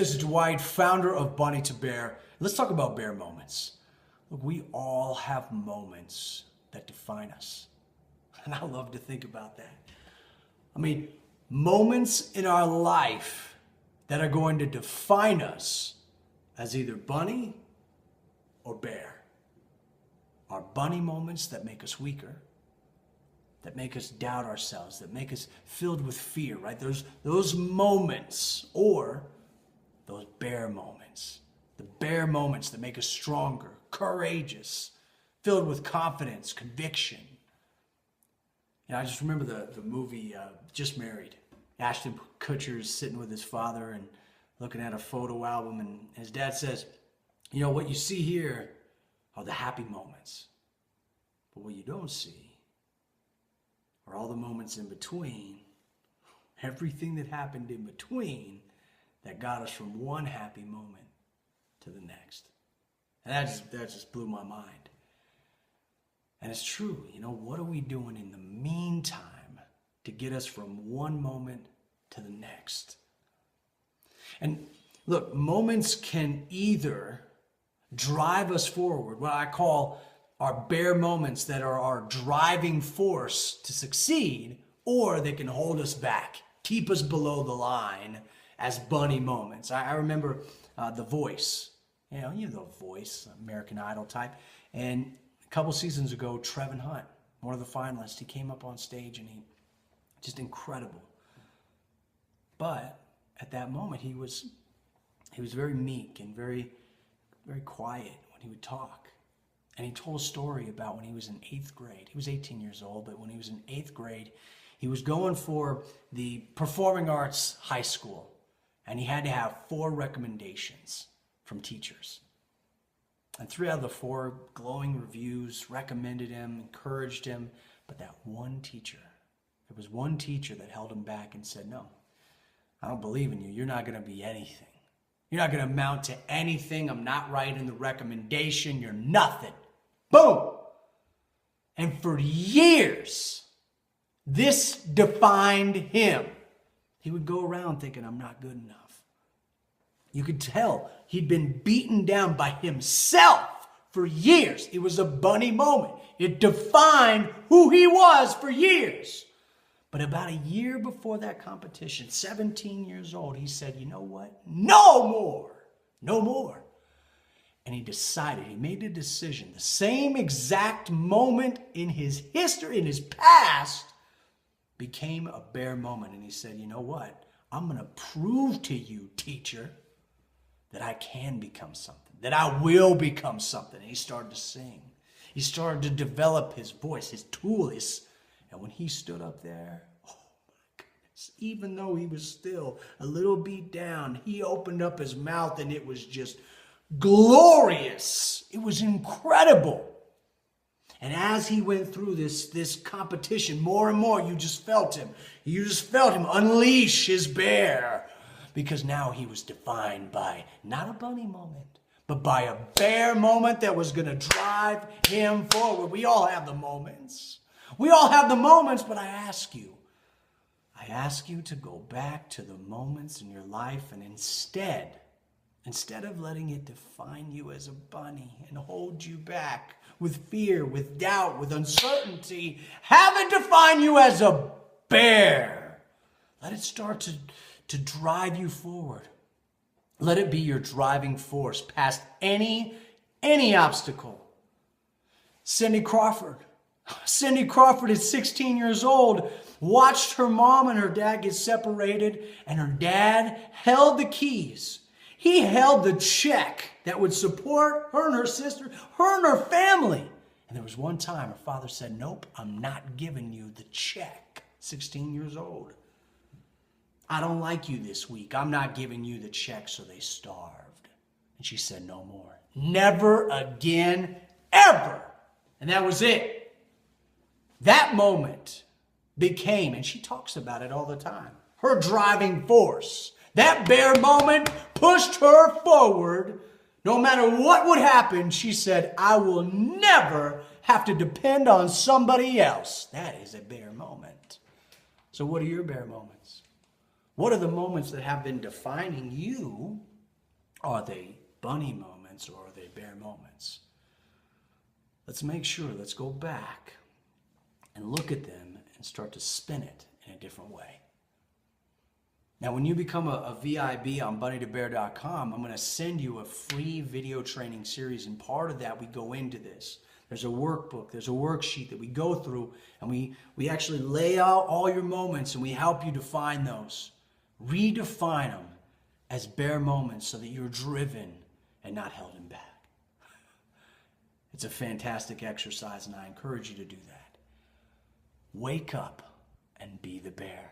this is Dwight, founder of Bunny to Bear. Let's talk about bear moments. Look, we all have moments that define us. And I love to think about that. I mean, moments in our life that are going to define us as either bunny or bear. Our bunny moments that make us weaker, that make us doubt ourselves, that make us filled with fear, right? Those moments, or those bear moments. The bear moments that make us stronger, courageous, filled with confidence, conviction. I just remember the movie Just Married. Ashton Kutcher's sitting with his father and looking at a photo album, and his dad says, you know, what you see here are the happy moments. But what you don't see are all the moments in between, everything that happened in between that got us from one happy moment to the next. And that just blew my mind. And it's true, you know, what are we doing in the meantime to get us from one moment to the next? And look, moments can either drive us forward, what I call our bear moments that are our driving force to succeed, or they can hold us back, keep us below the line as bunny moments. I remember The Voice, you know The Voice, American Idol type, and a couple seasons ago, Trevin Hunt, one of the finalists, he came up on stage and he just incredible. But at that moment, he was very meek and very, very quiet when he would talk. And he told a story about when he was in 8th grade. He was 18 years old, but when he was in 8th grade, he was going for the performing arts high school. And he had to have 4 recommendations from teachers. And 3 out of the 4 glowing reviews recommended him, encouraged him. But that one teacher, there was one teacher that held him back and said, no, I don't believe in you. You're not going to be anything. You're not going to amount to anything. I'm not writing the recommendation. You're nothing. Boom. And for years, this defined him. He would go around thinking, I'm not good enough. You could tell he'd been beaten down by himself for years. It was a bunny moment. It defined who he was for years. But about a year before that competition, 17 years old, he said, you know what? No more. No more. And he decided, he made a decision. The same exact moment in his history, in his past, became a bear moment. And he said, you know what? I'm going to prove to you, teacher, that I can become something, that I will become something. And he started to sing. He started to develop his voice, his tool, and when he stood up there, oh my goodness, even though he was still a little beat down, he opened up his mouth and it was just glorious. It was incredible. And as he went through this competition, more and more, you just felt him. You just felt him unleash his bear. Because now he was defined by not a bunny moment, but by a bear moment that was going to drive him forward. We all have the moments. We all have the moments, but I ask you to go back to the moments in your life and instead of letting it define you as a bunny and hold you back with fear, with doubt, with uncertainty, have it define you as a bear. Let it start to drive you forward. Let it be your driving force past any obstacle. Cindy Crawford is 16 years old, watched her mom and her dad get separated, and her dad held the keys. He held the check that would support her and her sister, her and her family. And there was one time her father said, nope, I'm not giving you the check. 16 years old. I don't like you this week. I'm not giving you the check, so they starved. And she said, no more. Never again, ever. And that was it. That moment became, and she talks about it all the time, her driving force. That bear moment pushed her forward. No matter what would happen, she said, I will never have to depend on somebody else. That is a bear moment. So what are your bear moments? What are the moments that have been defining you Are they bunny moments or are they bear moments? Let's make sure, let's go back and look at them and start to spin it in a different way. Now, when you become a VIB on bunnytobear.com, I'm going to send you a free video training series, and part of that we go into this. There's a workbook, there's a worksheet that we go through, and we actually lay out all your moments and we help you define those. Redefine them as bear moments so that you're driven and not held in back. It's a fantastic exercise, and I encourage you to do that. Wake up and be the bear.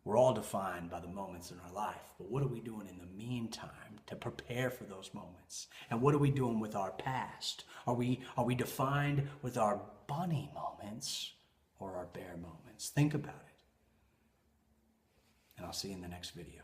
We're all defined by the moments in our life, but what are we doing in the meantime to prepare for those moments? And what are we doing with our past? Are we defined with our bunny moments or our bear moments? Think about it. And I'll see you in the next video.